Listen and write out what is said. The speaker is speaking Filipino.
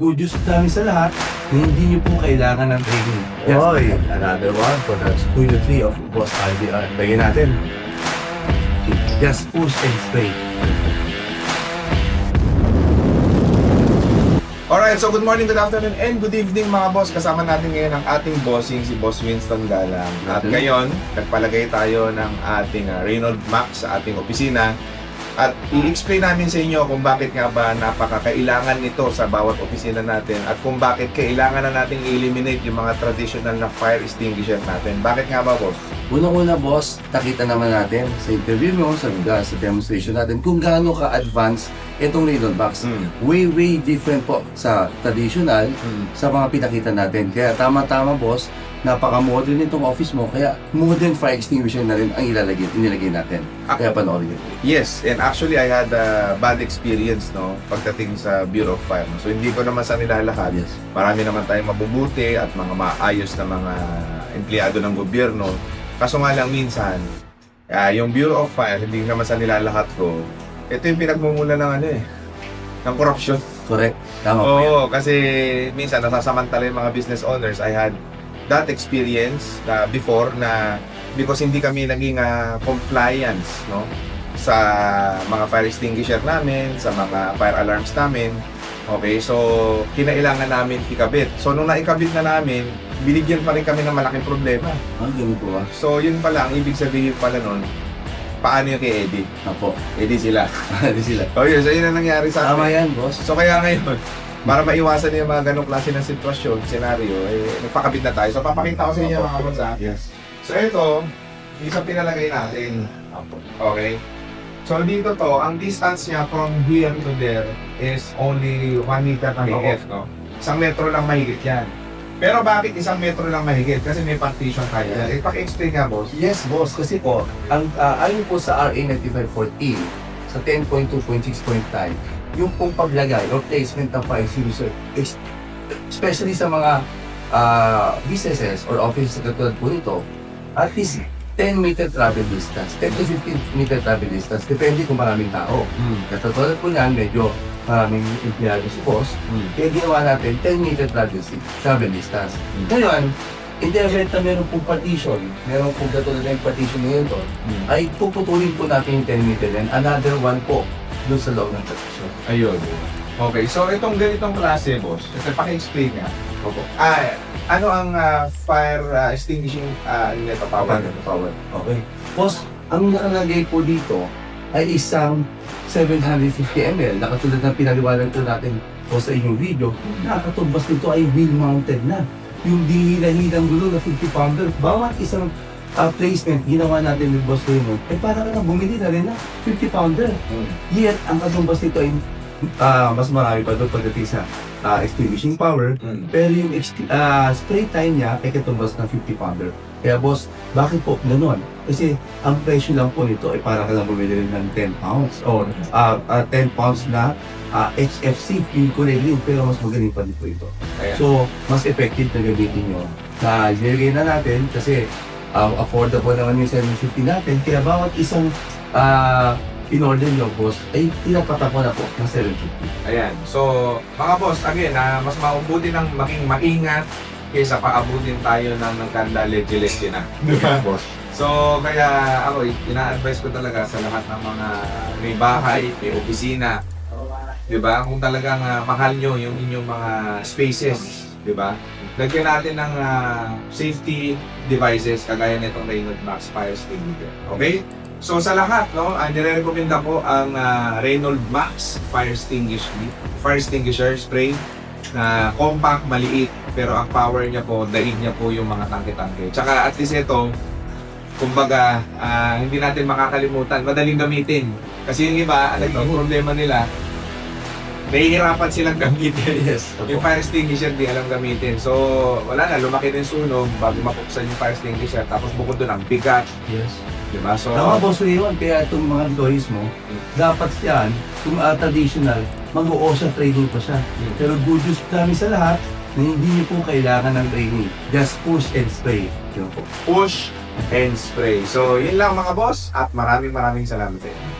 Good news namin sa lahat na hindi niyo po kailangan ng training. Yes, Oy, another one for the Studio 3 of Boss RDR. Lagyan natin. just push and spray. Alright, so good morning, good afternoon, and good evening mga boss. Kasama natin ngayon ang ating bossing, si Boss Winston Galang. At ngayon, nagpalagay tayo ng ating Reynolds Max sa ating opisina. At i-explain namin sa inyo kung bakit nga ba napakakailangan nito sa bawat opisina natin at kung bakit kailangan na natin i-eliminate yung mga traditional na fire extinguisher natin. Bakit nga ba, boss? Unang-una, boss, nakita naman natin sa interview mo, sa demonstration natin, kung gaano ka-advance itong Reynolds Max. Way different po sa traditional, sa mga pinakita natin. Kaya tama-tama, boss, napaka-modern itong office mo, kaya modern fire extinguisher na rin ang inilagay natin. Kaya panoorin nyo. Yes, and actually I had a bad experience pagdating sa Bureau of Fire. So hindi ko naman sa nilalakad. Yes. Marami naman tayong mabubuti at mga maayos na mga empleyado ng gobyerno. Kaso nga lang minsan, yung Bureau of Fire, hindi naman sa nilalakad ko, ito yung pinagmumula ng korupsyon. Correct. Tama po yan. Oo, kasi minsan nasasamantala yung mga business owners. I had that experience before na because hindi kami naging compliance sa mga fire extinguisher namin, sa mga fire alarms namin. Okay, so kinailangan namin ikabit. So nung naikabit na namin, binigyan pa rin kami ng malaking problema. Ganun po ba? So yun pala, ang ibig sabihin pala nun, paano yung kay Eddie? Apo. Eddie sila. Hindi sila. Oh yun, so yun ang nangyari sa Tama amin. yan, boss. So kaya ngayon, para maiwasan yung mga ganong klase ng sitwasyon, senaryo, nagpakabit na tayo. So papakita ko sa inyo mga kapatid. Yes. So ito, isang pinalagay natin. Okay? So dito to, ang distance niya from here to there is only 1 meter na higit, no? 1 metro lang mahigit yan. Pero bakit 1 metro lang mahigit? Kasi may partition tayo. Paki-explain nga, boss. Yes, boss. Kasi po, ayon po sa RA 9514, sa 10.2.6.9, yung pong paglagay or placement ng fire extinguisher, especially sa mga businesses or offices na katulad po nito, at least 10-meter travel distance, 10 to 15-meter travel distance, depende kung maraming tao. Katulad po niyan, medyo maraming empleyado si boss, kaya ginawa natin 10-meter travel distance. Ngayon, in the event na meron pong partition, meron pong katulad na yung partition ngayon to, ay puputulin po natin yung 10-meter and another one po doon sa loob ng partition. Ayun. Okay, so itong ganitong klase, boss, ito paki-explain nga. Opo. Ano ang fire extinguishing nito, power? Power. Okay. Boss, ang nakalagay po dito ay isang 750 ml na katulad ng pinaliwanag ko natin po sa inyong video. Nakakatumbas nito ay wheel-mounted na. Yung dihila-hilang gulo na 50 pounder. Bawat isang placement ginawa natin with Boss Raymond ay para ka na bumili na rin na 50 pounder. Yet, ang katumbas nito ay mas marami pa doon pagdating sa extinguishing power, pero yung spray time niya ay katumbas ng 50 pounder. Kaya boss, bakit po gano'n? Kasi ang presyo lang po nito ay para ka lang bumili rin ng 10 pounds or 10 pounds na HFC, yung Corellium, pero mas magaling pa dito ito. Ayan. So, mas effective na gamitin nyo. Nilagay na natin kasi affordable naman yung 750 natin, kaya bawat isang in-order nyo, boss, ay tinapatak ko na po ng 750. Ayan. So, mga boss, again, mas mabuti ng maging maingat kaysa paabutin tayo ng ganda leche-leche na. Diba, boss? So, kaya ako, ina-advise ko talaga sa lahat ng mga may bahay, may opisina, diba? Kung talagang mahal nyo yung inyong mga spaces, diba? Lagyan natin ng safety devices kagaya nitong Reynolds Max Fire Extinguisher. Okay? So sa lahat, nire-recommenda ko ang Reynolds Max Fire Extinguisher Spray na compact, maliit, pero ang power niya po, daig niya po yung mga tangke-tangke. Tsaka at least ito, kumbaga, hindi natin makakalimutan, madaling gamitin. Kasi yung iba, naging problema nila, nahihirapan silang gamitin. Yes. Yung fire extinguisher di alam gamitin. So, wala na, lumaki ng sunog bago mapuksan yung fire extinguisher. Tapos bukod doon ang bigat. Yes. Diba? So, Tama, boss Raymond, kaya itong mga employees mo, dapat yan, kung traditional, mag-o-OSHA training pa siya. Pero good news namin sa lahat, na hindi niyo po kailangan ng training. Just push and spray. Yun po. push and spray. So, yun lang mga boss at maraming salamat sa inyo.